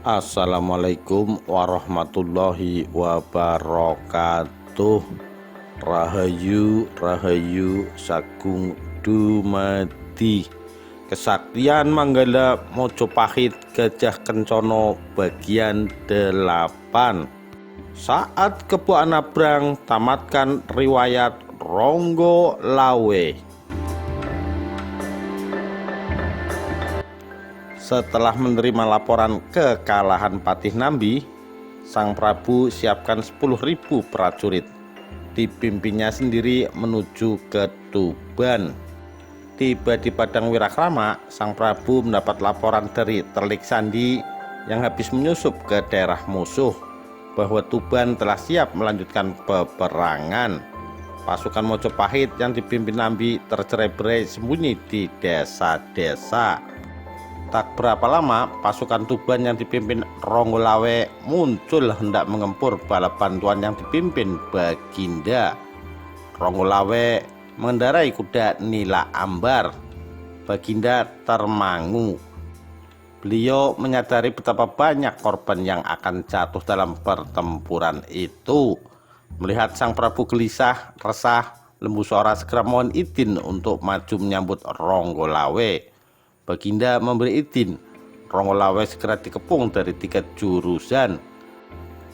Assalamualaikum warahmatullahi wabarakatuh. Rahayu Rahayu Sagung Dumadi. Kesaktian Manggala Mojopahit Gajah Kencono bagian 8. Saat Kebo Anabrang tamatkan riwayat Ronggo Lawe. Setelah menerima laporan kekalahan Patih Nambi, Sang Prabu siapkan 10.000 prajurit, dipimpinnya sendiri menuju ke Tuban. Tiba di Padang Wirakrama, Sang Prabu mendapat laporan dari Telik Sandi yang habis menyusup ke daerah musuh bahwa Tuban telah siap melanjutkan peperangan. Pasukan Mojopahit yang dipimpin Nambi tercerai-berai sembunyi di desa-desa. Tak berapa lama, pasukan Tuban yang dipimpin Ronggo Lawe muncul hendak mengempur bala bantuan yang dipimpin Baginda. Ronggo Lawe mengendarai kuda nila ambar. Baginda termangu. Beliau menyadari betapa banyak korban yang akan jatuh dalam pertempuran itu. Melihat Sang Prabu gelisah, resah, lembu suara segera mohon izin untuk maju menyambut Ronggo Lawe. Baginda memberi izin. Ronggo Lawe segera dikepung dari 3 jurusan.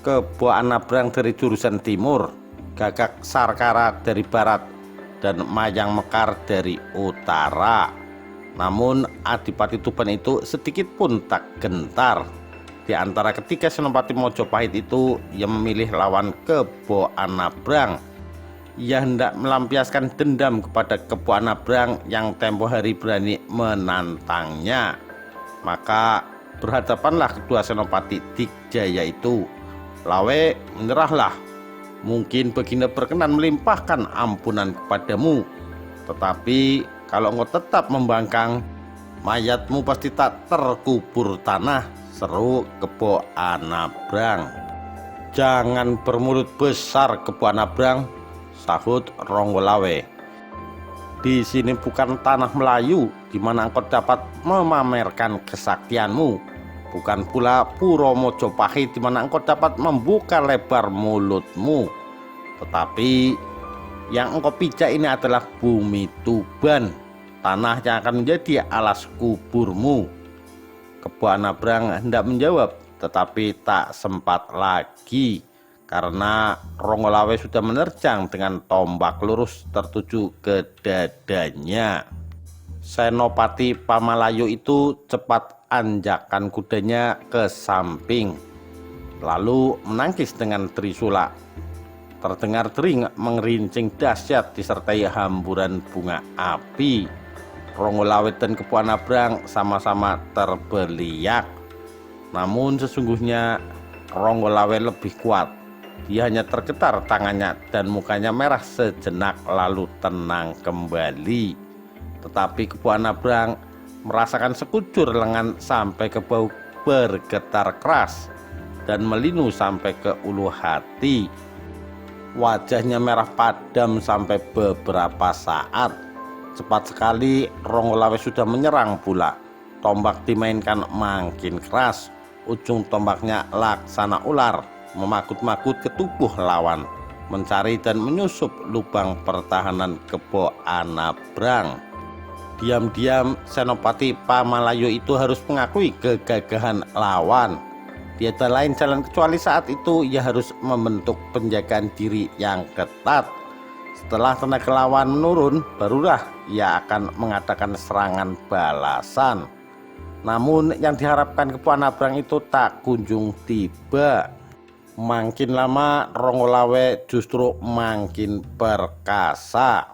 Kebo Anabrang dari jurusan timur, Gagak Sarkara dari barat, dan Mayang Mekar dari utara. Namun Adipati Tuban itu sedikit pun tak gentar. Di antara ketiga senopati Mojopahit itu, ia memilih lawan Kebo Anabrang. Ia hendak melampiaskan dendam kepada Kebo Anabrang yang tempo hari berani menantangnya. Maka berhadapanlah kedua senopati Dikjaya itu. Lawe, menyerahlah. Mungkin Baginda berkenan melimpahkan ampunan kepadamu. Tetapi kalau engkau tetap membangkang, mayatmu pasti tak terkubur tanah, seru Kebo Anabrang. Jangan bermulut besar, Kebo Anabrang, sahut Ronggo Lawe. Di sini bukan tanah Melayu di mana engkau dapat memamerkan kesaktianmu, bukan pula Puro Mojopahit di mana engkau dapat membuka lebar mulutmu. Tetapi yang engkau pijak ini adalah bumi Tuban, tanah yang akan menjadi alas kuburmu. Kebo Anabrang hendak menjawab, tetapi tak sempat lagi. Karena Ronggo Lawe sudah menerjang dengan tombak lurus tertuju ke dadanya. Senopati Pamalayo itu cepat anjakan kudanya ke samping, lalu menangkis dengan trisula. Terdengar dering mengerincing dahsyat disertai hamburan bunga api. Ronggo Lawe dan Kebo Anabrang sama-sama terbeliak. Namun sesungguhnya Ronggo Lawe lebih kuat. Dia hanya tergetar tangannya dan mukanya merah sejenak lalu tenang kembali. Tetapi Kebo Anabrang merasakan sekujur lengan sampai ke bau bergetar keras dan melinu sampai ke ulu hati. Wajahnya merah padam sampai beberapa saat. Cepat sekali Ronggo Lawe sudah menyerang pula. Tombak dimainkan makin keras. Ujung tombaknya laksana ular memakut-makut ke tubuh lawan, mencari dan menyusup lubang pertahanan Kebo Anabrang. Diam-diam Senopati Pamalayo itu harus mengakui kegagahan lawan. Tiada lain jalan kecuali saat itu ia harus membentuk penjagaan diri yang ketat. Setelah tenaga lawan menurun, barulah ia akan mengadakan serangan balasan. Namun yang diharapkan Kebo Anabrang itu tak kunjung tiba. Makin lama Ronggo Lawe justru makin perkasa.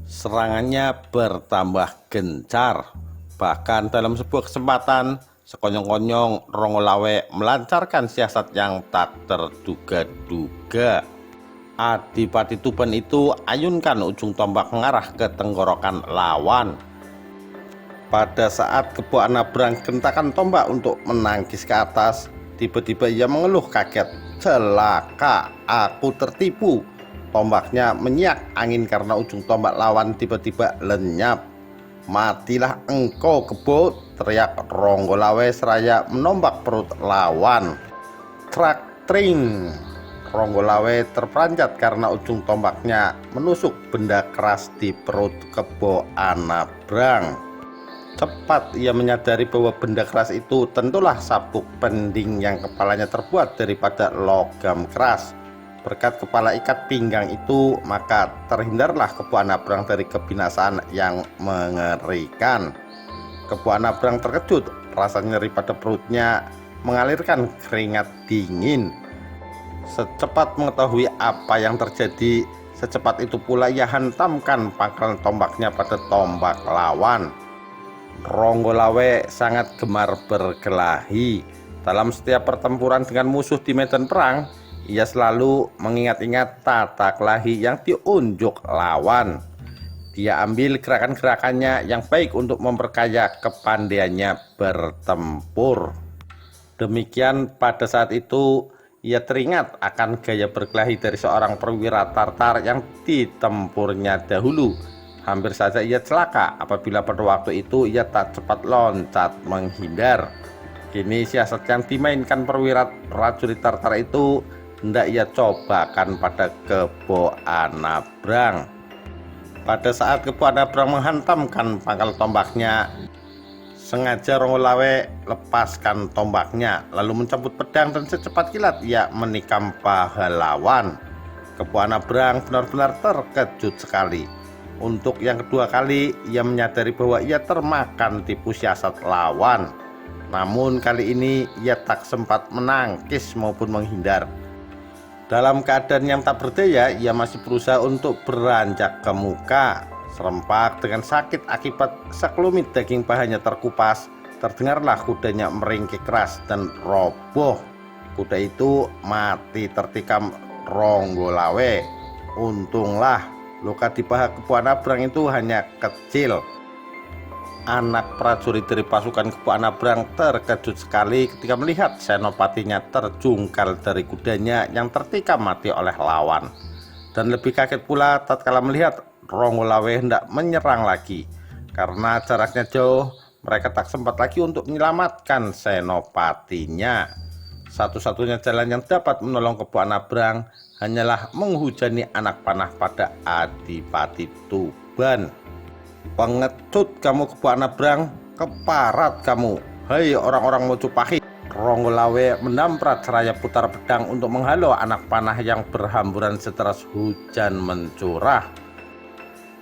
Serangannya bertambah gencar. Bahkan dalam sebuah kesempatan, sekonyong-konyong Ronggo Lawe melancarkan siasat yang tak terduga-duga. Adipati Tuban itu ayunkan ujung tombak mengarah ke tenggorokan lawan. Pada saat Kebo Anabrang gentakan tombak untuk menangkis ke atas, tiba-tiba ia mengeluh kaget. Celaka, aku tertipu. Tombaknya menyiak angin karena ujung tombak lawan tiba-tiba lenyap. "Matilah engkau kebo!" teriak Ronggolawe seraya menombak perut lawan. Trak tring, Ronggolawe terperanjat karena ujung tombaknya menusuk benda keras di perut Kebo Anabrang. Cepat ia menyadari bahwa benda keras itu tentulah sabuk pending yang kepalanya terbuat daripada logam keras. Berkat kepala ikat pinggang itu, maka terhindarlah Kebo Anabrang dari kebinasaan yang mengerikan. Kebo Anabrang terkejut, rasa nyeri pada perutnya mengalirkan keringat dingin. Secepat mengetahui apa yang terjadi, secepat itu pula ia hantamkan pangkal tombaknya pada tombak lawan. Ronggolawe sangat gemar berkelahi. Dalam setiap pertempuran dengan musuh di medan perang, ia selalu mengingat-ingat tata kelahi yang diunjuk lawan. Dia ambil gerakan-gerakannya yang baik untuk memperkaya kepandaiannya bertempur. Demikian pada saat itu ia teringat akan gaya berkelahi dari seorang perwira Tartar yang ditempurnya dahulu. Hampir saja ia celaka apabila pada waktu itu ia tak cepat loncat menghindar. Kini siasat yang dimainkan perwira prajurit Tartar itu hendak ia cobakan pada Kebo Anabrang. Pada saat Kebo Anabrang menghantamkan pangkal tombaknya, sengaja Ronggolawe lepaskan tombaknya, lalu mencabut pedang dan secepat kilat ia menikam paha lawan. Kebo Anabrang benar-benar terkejut sekali. Untuk yang kedua kali ia menyadari bahwa ia termakan tipu siasat lawan. Namun kali ini ia tak sempat menangkis maupun menghindar. Dalam keadaan yang tak berdaya, ia masih berusaha untuk beranjak ke muka. Serempak dengan sakit akibat sekelumit daging pahanya terkupas, terdengarlah kudanya meringkik keras dan roboh. Kuda itu mati tertikam Ronggolawe. Untunglah luka di paha Kebo Anabrang itu hanya kecil. Anak prajurit dari pasukan Kebo Anabrang terkejut sekali ketika melihat senopatinya terjungkal dari kudanya yang tertikam mati oleh lawan. Dan lebih kaget pula tatkala melihat Ronggolawe hendak menyerang lagi. Karena jaraknya jauh, mereka tak sempat lagi untuk menyelamatkan senopatinya. Satu-satunya jalan yang dapat menolong Kebo Anabrang hanyalah menghujani anak panah pada Adipati Tuban. "Pengecut kamu Kebo Anabrang, keparat kamu, hai orang-orang Mojopahit!" Ronggolawe mendamprat seraya putar pedang untuk menghalau anak panah yang berhamburan seteras hujan mencurah.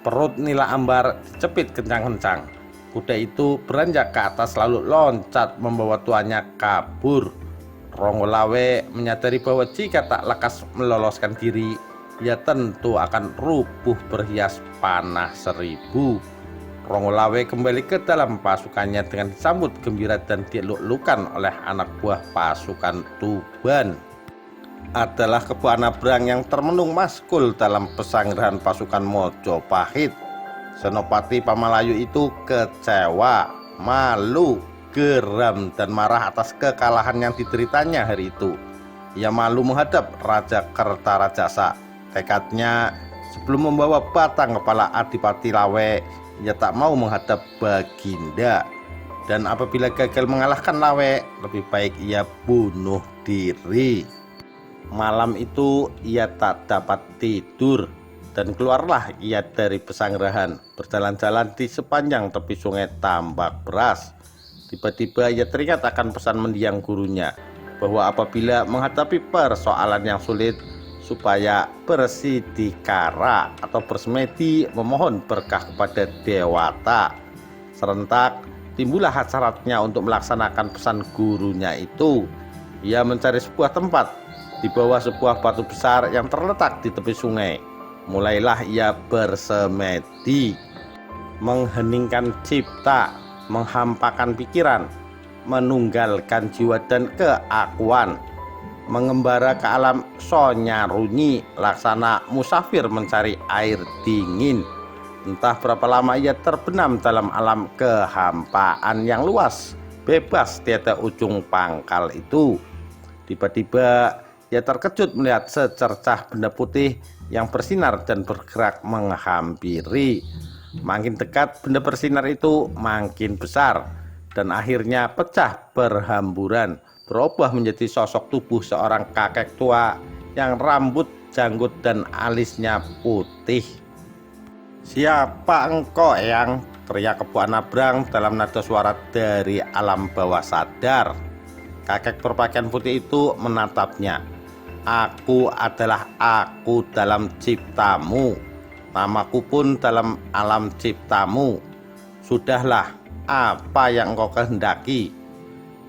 Perut Nila Ambar dicepit kencang-kencang. Kuda itu beranjak ke atas lalu loncat membawa tuannya kabur. Ronggolawe menyadari bahwa jika tak lekas meloloskan diri, ia tentu akan rubuh berhias panah 1000. Ronggolawe kembali ke dalam pasukannya dengan disambut gembira dan dieluk-elukan oleh anak buah pasukan Tuban. Adalah Kebo Anabrang yang termenung maskul dalam pesanggerahan pasukan Mojopahit. Senopati Pamalayu itu kecewa, malu, geram dan marah atas kekalahan yang dideritanya hari itu. Ia malu menghadap Raja Kertarajasa. Tekadnya, sebelum membawa batang kepala Adipati Lawe, ia tak mau menghadap Baginda. Dan apabila gagal mengalahkan Lawe, lebih baik ia bunuh diri. Malam itu ia tak dapat tidur dan keluarlah ia dari pesanggerahan, berjalan-jalan di sepanjang tepi sungai Tambak Beras. Tiba-tiba ia teringat akan pesan mendiang gurunya bahwa apabila menghadapi persoalan yang sulit, supaya bersidikara atau bersemedi memohon berkah kepada dewata. Serentak timbullah hasratnya untuk melaksanakan pesan gurunya itu. Ia mencari sebuah tempat di bawah sebuah batu besar yang terletak di tepi sungai. Mulailah ia bersemedi, mengheningkan cipta, menghampakan pikiran, menunggalkan jiwa dan keakuan, mengembara ke alam Sonyarunyi laksana musafir mencari air dingin. Entah berapa lama ia terbenam dalam alam kehampaan yang luas, bebas tiada ujung pangkal itu. Tiba-tiba ia terkejut melihat secercah benda putih yang bersinar dan bergerak menghampiri. Makin dekat benda bersinar itu makin besar dan akhirnya pecah berhamburan, berubah menjadi sosok tubuh seorang kakek tua yang rambut, janggut, dan alisnya putih. "Siapa engkau, Eyang?" teriak Kebo Anabrang dalam nada suara dari alam bawah sadar. Kakek berpakaian putih itu menatapnya. "Aku adalah aku dalam ciptamu. Namaku pun dalam alam ciptamu. Sudahlah, apa yang engkau kehendaki?"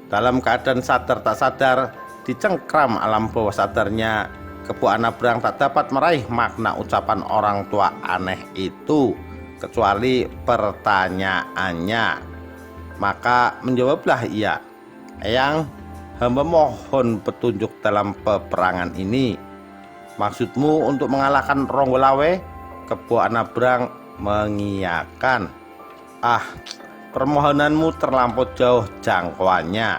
Dalam keadaan sadar tak sadar, dicengkram alam bawah sadarnya, Kebo Anabrang tak dapat meraih makna ucapan orang tua aneh itu, kecuali pertanyaannya. Maka menjawablah ia, "Eyang, hamba mohon petunjuk dalam peperangan ini. Maksudmu untuk mengalahkan Ronggolawe?" Kebo Anabrang mengiyakan. "Ah, permohonanmu terlampau jauh jangkauannya.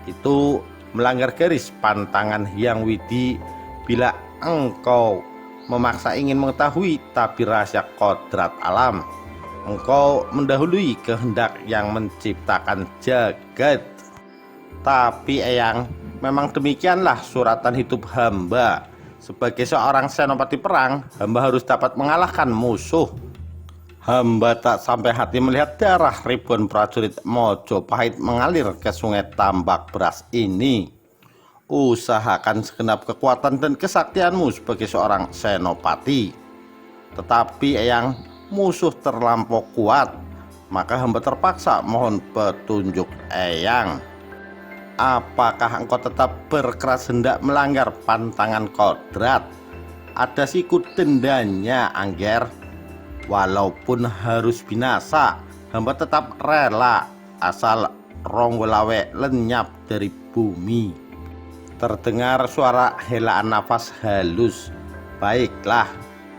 Itu melanggar garis pantangan Hyang Widi bila engkau memaksa ingin mengetahui tabir rahasia kodrat alam. Engkau mendahului kehendak yang menciptakan jagat." "Tapi Eyang, memang demikianlah suratan hidup hamba. Sebagai seorang senopati perang, hamba harus dapat mengalahkan musuh. Hamba tak sampai hati melihat darah ribuan prajurit Mojopahit mengalir ke sungai Tambak Beras ini. Usahakan segenap kekuatan dan kesaktianmu sebagai seorang senopati. Tetapi Eyang, musuh terlampau kuat, maka hamba terpaksa mohon petunjuk Eyang. Apakah engkau tetap berkeras hendak melanggar pantangan kodrat? Ada siku dendanya, Angger. Walaupun harus binasa, hamba tetap rela asal Ronggolawe lenyap dari bumi." Terdengar suara helaan nafas halus. "Baiklah,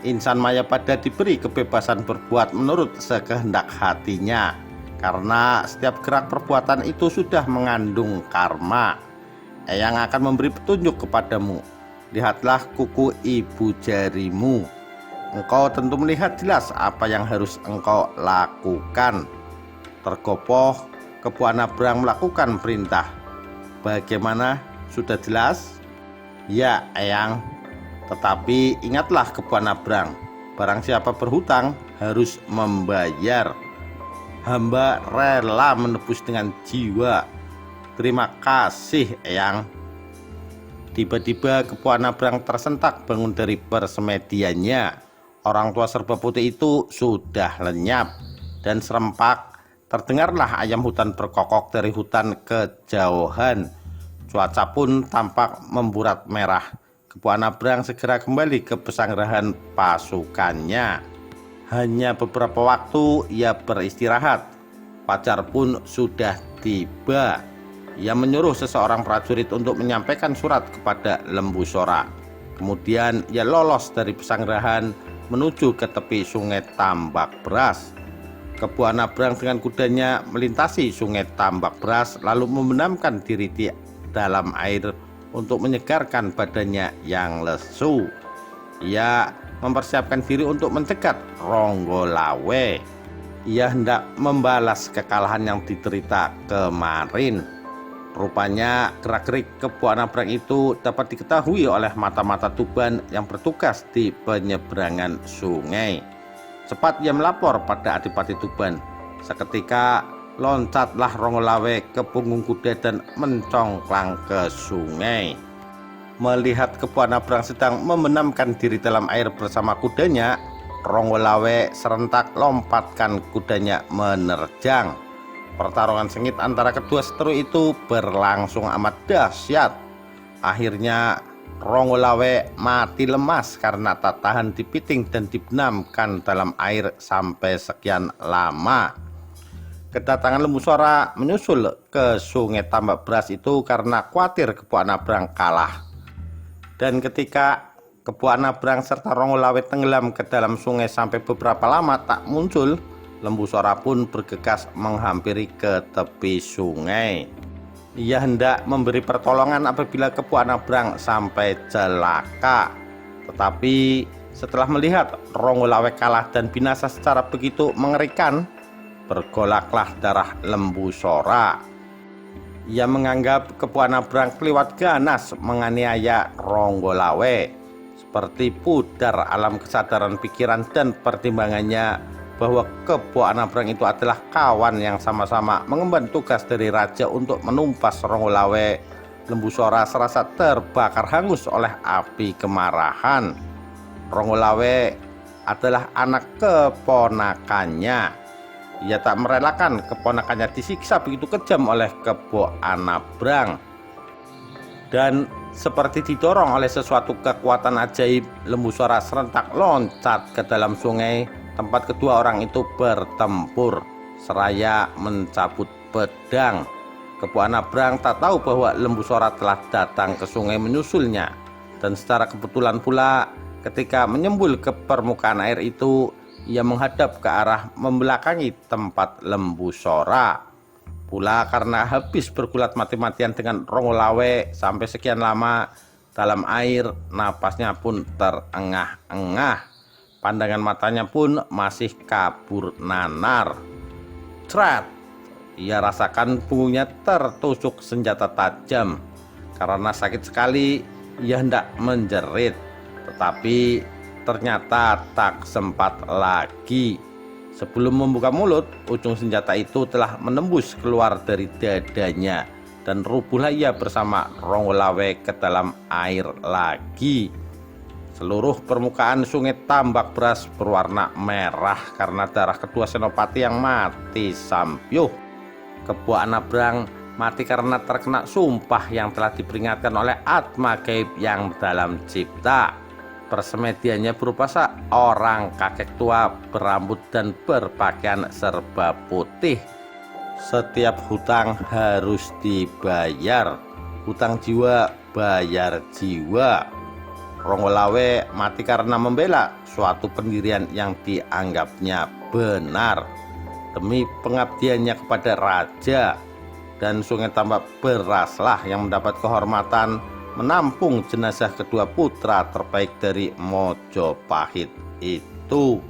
insan Mayapada diberi kebebasan berbuat menurut sekehendak hatinya, karena setiap gerak perbuatan itu sudah mengandung karma. Eyang akan memberi petunjuk kepadamu. Lihatlah kuku ibu jarimu. Engkau tentu melihat jelas apa yang harus engkau lakukan." Tergopoh, Kebo Anabrang melakukan perintah. "Bagaimana? Sudah jelas?" "Ya, Eyang. Tetapi ingatlah Kebo Anabrang, barang siapa berhutang harus membayar. Hamba rela menebus dengan jiwa." "Terima kasih, Eyang." Tiba-tiba Kebo Anabrang tersentak bangun dari persemediannya. Orang tua serba putih itu sudah lenyap, dan serempak terdengarlah ayam hutan berkokok dari hutan kejauhan. Cuaca pun tampak memburat merah. Kebo Anabrang segera kembali ke pesanggerahan pasukannya. Hanya beberapa waktu ia beristirahat. Fajar pun sudah tiba. Ia menyuruh seseorang prajurit untuk menyampaikan surat kepada Lembu Sora. Kemudian ia lolos dari pesanggerahan menuju ke tepi sungai Tambak Beras. Kebo Anabrang dengan kudanya melintasi sungai Tambak Beras, lalu membenamkan diri di dalam air untuk menyegarkan badannya yang lesu. Ia mempersiapkan diri untuk mencegat Ronggolawe. Ia hendak membalas kekalahan yang diderita kemarin. Rupanya gerak-gerik Kebo Anabrang itu dapat diketahui oleh mata-mata Tuban yang bertugas di penyeberangan sungai. Cepat ia melapor pada Adipati Tuban. Seketika loncatlah Ronggolawe ke punggung kuda dan mencongklang ke sungai. Melihat Kebo Anabrang sedang membenamkan diri dalam air bersama kudanya, Ronggolawe serentak lompatkan kudanya menerjang. Pertarungan sengit antara kedua seteru itu berlangsung amat dahsyat. Akhirnya Ronggolawe mati lemas karena tak tahan dipiting dan dibenamkan dalam air sampai sekian lama. Kedatangan Lembu Sora menyusul ke sungai Tambak Beras itu karena khawatir Kebo Anabrang kalah. Dan ketika Kebo Anabrang serta Ronggolawe tenggelam ke dalam sungai sampai beberapa lama tak muncul, Lembu Sora pun bergegas menghampiri ke tepi sungai. Ia hendak memberi pertolongan apabila Kebo Anabrang sampai celaka. Tetapi setelah melihat Ronggolawe kalah dan binasa secara begitu mengerikan, bergolaklah darah Lembu Sora. Ia menganggap Kepu Anabrang keliwat ganas menganiaya Ronggolawe, seperti pudar alam kesadaran pikiran dan pertimbangannya bahwa Kepu Anabrang itu adalah kawan yang sama-sama mengemban tugas dari raja untuk menumpas Ronggolawe. Lembu Sora serasa terbakar hangus oleh api kemarahan. Ronggolawe adalah anak keponakannya. Ia tak merelakan keponakannya disiksa begitu kejam oleh Kepu Anabrang. Dan seperti didorong oleh sesuatu kekuatan ajaib, Lembu Sora serentak loncat ke dalam sungai tempat kedua orang itu bertempur, seraya mencabut pedang. Kepu Anabrang tak tahu bahwa Lembu Sora telah datang ke sungai menyusulnya, dan secara kebetulan pula ketika menyembul ke permukaan air itu, ia menghadap ke arah membelakangi tempat Lembu Sora. Pula karena habis bergulat mati-matian dengan Ronggolawe sampai sekian lama dalam air, napasnya pun terengah-engah. Pandangan matanya pun masih kabur nanar. Cret! Ia rasakan punggungnya tertusuk senjata tajam. Karena sakit sekali, ia hendak menjerit, tetapi ternyata tak sempat lagi. Sebelum membuka mulut, ujung senjata itu telah menembus keluar dari dadanya, dan rubuhlah ia bersama Ronggolawe ke dalam air lagi. Seluruh permukaan sungai Tambak Beras berwarna merah karena darah kedua senopati yang mati sambyuh. Kepu Anabrang mati karena terkena sumpah yang telah diperingatkan oleh Atma Gaib yang dalam cipta. Persemediannya berupa seorang kakek tua berambut dan berpakaian serba putih. Setiap hutang harus dibayar. Hutang jiwa bayar jiwa. Ronggolawe mati karena membela suatu pendirian yang dianggapnya benar demi pengabdiannya kepada raja, dan Sungai Tambak Beraslah yang mendapat kehormatan menampung jenazah kedua putra terbaik dari Mojopahit itu.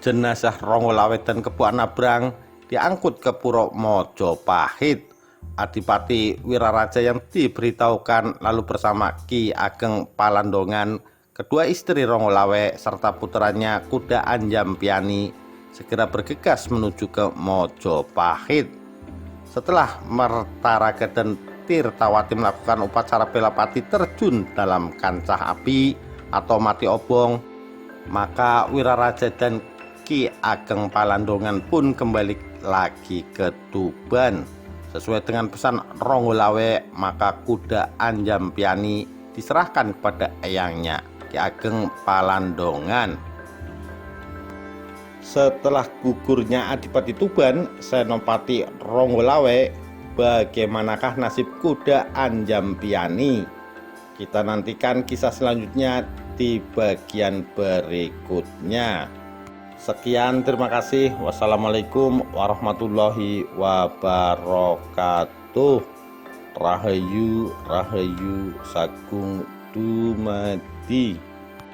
Jenazah Ronggolawe dan Kepu Anabrang diangkut ke Puro Mojopahit. Adipati Wiraraja yang diberitahukan lalu bersama Ki Ageng Palandongan, kedua istri Ronggolawe serta putranya Kuda Anjampiani segera bergegas menuju ke Mojopahit. Setelah Mertaraga dan Tirtawati melakukan upacara Belapati terjun dalam kancah api atau mati obong, maka Wiraraja dan Ki Ageng Palandongan pun kembali lagi ke Tuban. Sesuai dengan pesan Ronggolawe, maka Kuda Anjampiani diserahkan kepada eyangnya, Ki Ageng Palandongan. Setelah gugurnya Adipati Tuban, Senopati Ronggolawe, bagaimanakah nasib Kuda Anjampiani? Kita nantikan kisah selanjutnya di bagian berikutnya. Sekian, terima kasih. Wassalamualaikum warahmatullahi wabarakatuh. Rahayu, Rahayu Sagung Dumadi.